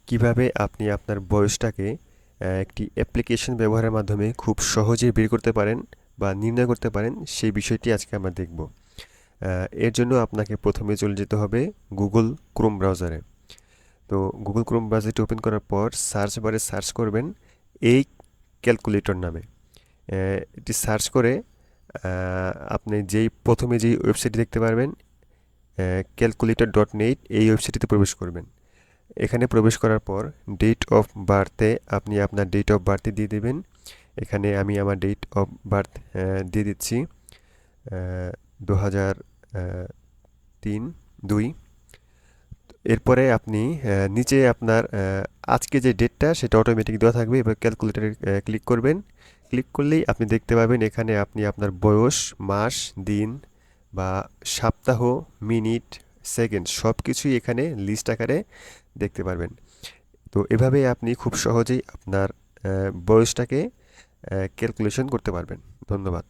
কিভাবে আপনি আপনার বয়সটাকে একটি অ্যাপ্লিকেশন ব্যবহারের মাধ্যমে খুব সহজেই বের করতে পারেন বা নির্ণয় করতে পারেন সেই বিষয়টি আজকে আমরা দেখব। এর জন্য আপনাকে প্রথমে চলে যেতে হবে গুগল ক্রোম ব্রাউজারে। তো গুগল ক্রোম ব্রাউজারটি ওপেন করার পর সার্চ বারে সার্চ করবেন এই ক্যালকুলেটর নামে। এটি সার্চ করে আপনি প্রথমে যেই ওয়েবসাইটটি দেখতে পারবেন calculator.net, এই ওয়েবসাইটটিতে প্রবেশ করবেন। এখানে প্রবেশ করার পর ডেট অফ বার্থে আপনি আপনার ডেট অফ বার্থে দিয়ে দেবেন। এখানে আমি আমার ডেট অফ বার্থ দিয়ে দিচ্ছি 2003-2। এরপরে আপনি নিচে আপনার আজকে যে ডেটটা সেটা অটোমেটিক দেওয়া থাকবে। এবার ক্যালকুলেটরে ক্লিক করবেন। ক্লিক করলেই আপনি দেখতে পাবেন এখানে আপনি আপনার বয়স, মাস, দিন বা সপ্তাহ, মিনিট, সেকেন্ড সব কিছুই এখানে লিস্ট আকারে দেখতে পারবেন। তো এভাবে আপনি খুব সহজেই আপনার বয়সটাকে ক্যালকুলেশন করতে পারবেন। ধন্যবাদ।